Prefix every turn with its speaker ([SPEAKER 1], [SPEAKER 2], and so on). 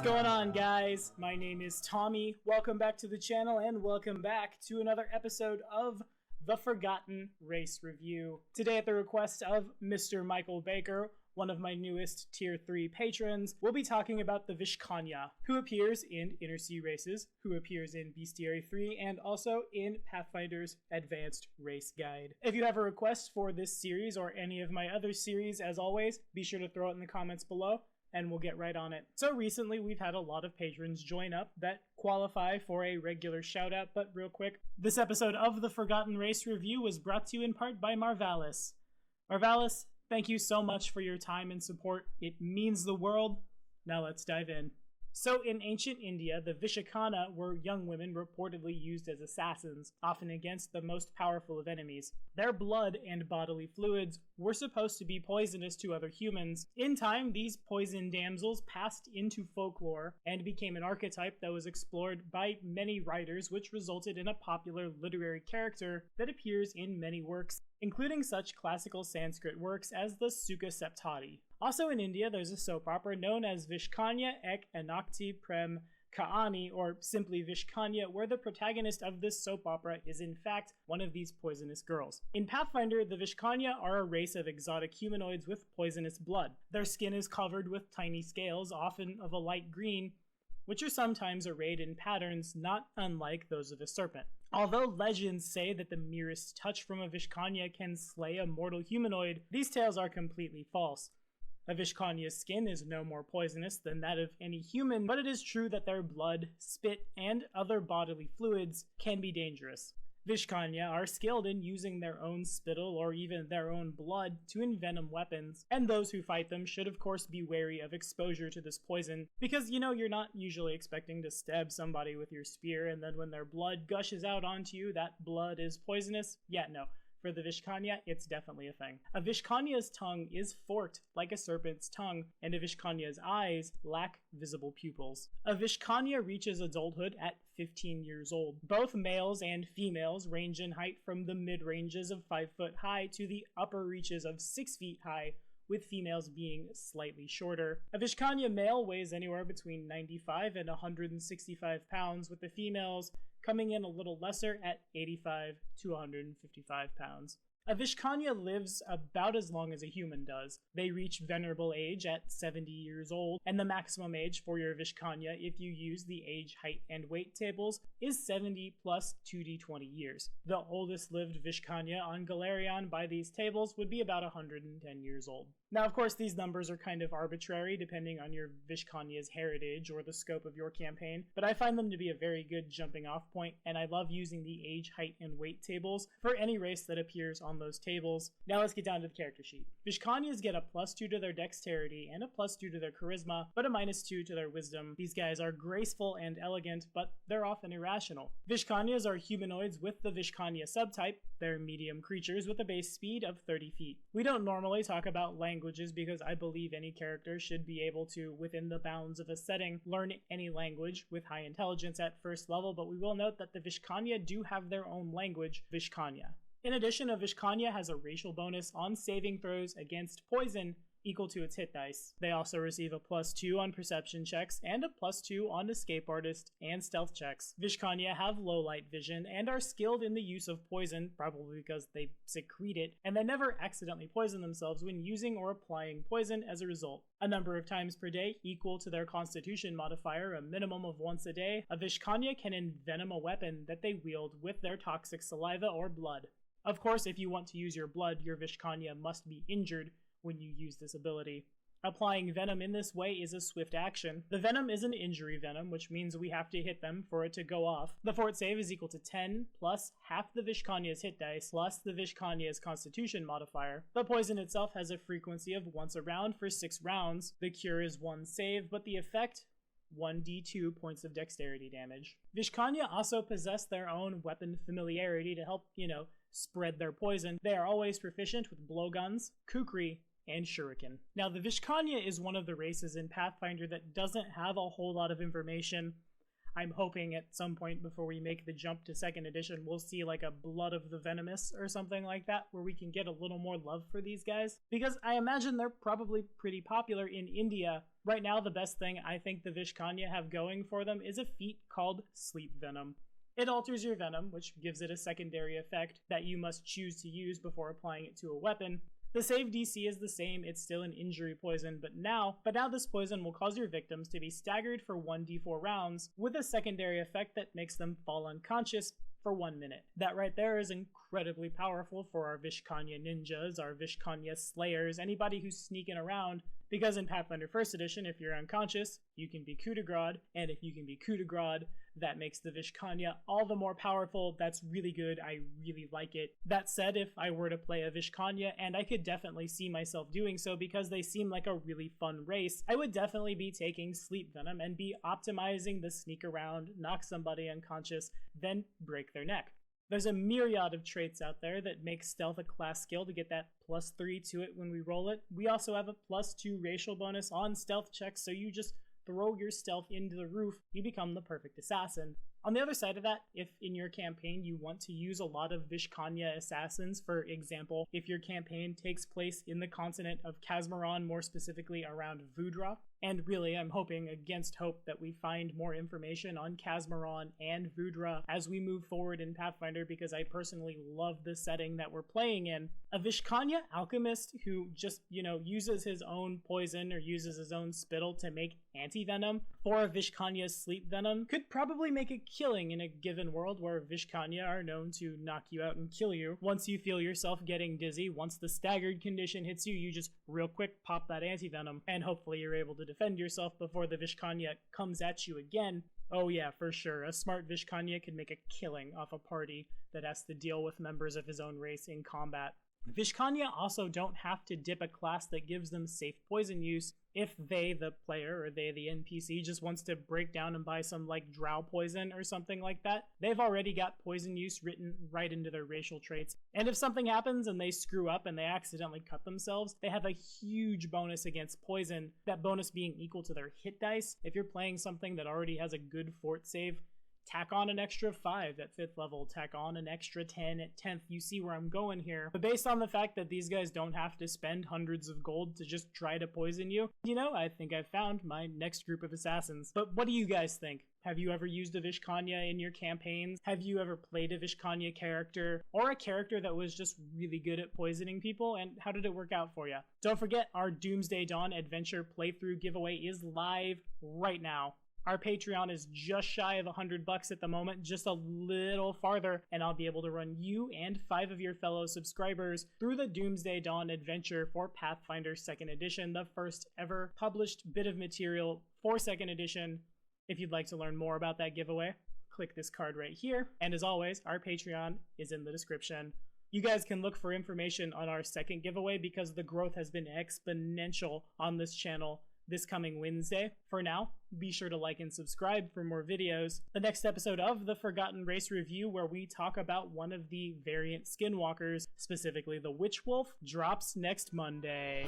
[SPEAKER 1] What's going on, guys? My name is Tommy. Welcome back to the channel and welcome back to another episode of The Forgotten Race Review. Today, at the request of Mr. Michael Baker, one of my newest Tier 3 patrons, we'll be talking about the Vishkanya, who appears in Inner Sea Races, who appears in Bestiary 3, and also in Pathfinder's Advanced Race Guide. If you have a request for this series or any of my other series, as always, be sure to throw it in the comments below, and we'll get right on it. So recently, we've had a lot of patrons join up that qualify for a regular shout out, but real quick, this episode of the Forgotten Race Review was brought to you in part by Marvalis. Marvalis, thank you so much for your time and support. It means the world. Now let's dive in. So in ancient India, the Vishkanya were young women reportedly used as assassins, often against the most powerful of enemies. Their blood and bodily fluids were supposed to be poisonous to other humans. In time, these poisoned damsels passed into folklore and became an archetype that was explored by many writers, which resulted in a popular literary character that appears in many works, including such classical Sanskrit works as the Sukha Saptati. Also in India, there's a soap opera known as Vishkanya Ek Anakti Prem Kaani, or simply Vishkanya, where the protagonist of this soap opera is in fact one of these poisonous girls. In Pathfinder, the Vishkanya are a race of exotic humanoids with poisonous blood. Their skin is covered with tiny scales, often of a light green, which are sometimes arrayed in patterns not unlike those of a serpent. Although legends say that the merest touch from a Vishkanya can slay a mortal humanoid, these tales are completely false. A Vishkanya's skin is no more poisonous than that of any human, but it is true that their blood, spit, and other bodily fluids can be dangerous. Vishkanya are skilled in using their own spittle or even their own blood to envenom weapons, and those who fight them should of course be wary of exposure to this poison, because you're not usually expecting to stab somebody with your spear and then when their blood gushes out onto you, that blood is poisonous. Yeah, no. For the Vishkanya, it's definitely a thing. A Vishkanya's tongue is forked like a serpent's tongue, and a Vishkanya's eyes lack visible pupils. A Vishkanya reaches adulthood at 15 years old. Both males and females range in height from the mid-ranges of 5 foot high to the upper reaches of 6 feet high, with females being slightly shorter. A Vishkanya male weighs anywhere between 95 and 165 pounds, with the females coming in a little lesser at 85 to 155 pounds. A Vishkanya lives about as long as a human does. They reach venerable age at 70 years old, and the maximum age for your Vishkanya, if you use the age, height, and weight tables, is 70 plus 2d20 years. The oldest lived Vishkanya on Galarion by these tables would be about 110 years old. Now, of course, these numbers are kind of arbitrary depending on your Vishkanya's heritage or the scope of your campaign, but I find them to be a very good jumping off point, and I love using the age, height, and weight tables for any race that appears on those tables. Now let's get down to the character sheet. Vishkanyas get a +2 to their dexterity and a +2 to their charisma, but a -2 to their wisdom. These guys are graceful and elegant, but they're often irrational. Vishkanyas are humanoids with the Vishkanya subtype. They're medium creatures with a base speed of 30 feet. We don't normally talk about languages because I believe any character should be able to, within the bounds of a setting, learn any language with high intelligence at first level, but we will note that the Vishkanya do have their own language, Vishkanya. In addition, a Vishkanya has a racial bonus on saving throws against poison equal to its hit dice. They also receive a +2 on perception checks and a +2 on escape artist and stealth checks. Vishkanya have low light vision and are skilled in the use of poison, probably because they secrete it, and they never accidentally poison themselves when using or applying poison as a result. A number of times per day equal to their constitution modifier, a minimum of once a day, a Vishkanya can envenom a weapon that they wield with their toxic saliva or blood. Of course, if you want to use your blood, your Vishkanya must be injured when you use this ability. Applying venom in this way is a swift action. The venom is an injury venom, which means we have to hit them for it to go off. The fort save is equal to 10 plus half the Vishkanya's hit dice plus the Vishkanya's constitution modifier. The poison itself has a frequency of once a round for 6 rounds. The cure is 1 save, but the effect 1d2 points of dexterity damage. Vishkanya also possess their own weapon familiarity to help, spread their poison. They are always proficient with blowguns, kukri, and shuriken. Now, the Vishkanya is one of the races in Pathfinder that doesn't have a whole lot of information. I'm hoping at some point before we make the jump to 2nd edition, we'll see like a Blood of the Venomous or something like that, where we can get a little more love for these guys. Because I imagine they're probably pretty popular in India. Right now, the best thing I think the Vishkanya have going for them is a feat called Sleep Venom. It alters your venom, which gives it a secondary effect that you must choose to use before applying it to a weapon. The save DC is the same, it's still an injury poison, but now this poison will cause your victims to be staggered for 1d4 rounds, with a secondary effect that makes them fall unconscious for 1 minute. That right there is incredibly powerful for our Vishkanya ninjas, our Vishkanya slayers, anybody who's sneaking around, because in Pathfinder 1st edition, if you're unconscious, you can be coup de grace, and if you can be coup de grace, that makes the Vishkanya all the more powerful. That's really good. I really like it. That said, if I were to play a Vishkanya, and I could definitely see myself doing so because they seem like a really fun race, I would definitely be taking Sleep Venom and be optimizing the sneak around, knock somebody unconscious, then break their neck. There's a myriad of traits out there that make stealth a class skill to get that +3 to it when we roll it. We also have a +2 racial bonus on stealth checks, so you just throw your stealth into the roof, you become the perfect assassin. On the other side of that, if in your campaign you want to use a lot of Vishkanya assassins, for example, if your campaign takes place in the continent of Kazmaron, more specifically around Vudra, and really I'm hoping against hope that we find more information on Kazmaron and Vudra as we move forward in Pathfinder, because I personally love the setting that we're playing in. A Vishkanya alchemist who just, uses his own poison or uses his own spittle to make anti-venom for a Vishkanya sleep venom could probably make a killing in a given world where Vishkanya are known to knock you out and kill you. Once you feel yourself getting dizzy, once the staggered condition hits you, you just real quick pop that anti-venom, and hopefully you're able to defend yourself before the Vishkanya comes at you again. Oh yeah, for sure, a smart Vishkanya can make a killing off a party that has to deal with members of his own race in combat. Vishkanya also don't have to dip a class that gives them safe poison use if they, the player, or they, the NPC, just wants to break down and buy some like drow poison or something like that. They've already got poison use written right into their racial traits. And if something happens and they screw up and they accidentally cut themselves, they have a huge bonus against poison, that bonus being equal to their hit dice. If you're playing something that already has a good fort save, tack on an extra 5 at 5th level, tack on an extra 10 at 10th. You see where I'm going here. But based on the fact that these guys don't have to spend hundreds of gold to just try to poison you, I think I've found my next group of assassins. But what do you guys think? Have you ever used a Vishkanya in your campaigns? Have you ever played a Vishkanya character, or a character that was just really good at poisoning people, and how did it work out for you? Don't forget, our Doomsday Dawn adventure playthrough giveaway is live right now. Our Patreon is just shy of $100 at the moment, just a little farther, and I'll be able to run you and 5 of your fellow subscribers through the Doomsday Dawn adventure for Pathfinder 2nd edition, the first ever published bit of material for 2nd edition. If you'd like to learn more about that giveaway, click this card right here. And as always, our Patreon is in the description. You guys can look for information on our second giveaway because the growth has been exponential on this channel this coming Wednesday. For now, be sure to like and subscribe for more videos. The next episode of the Forgotten Race Review, where we talk about one of the variant skinwalkers, specifically the Witch Wolf, drops next Monday.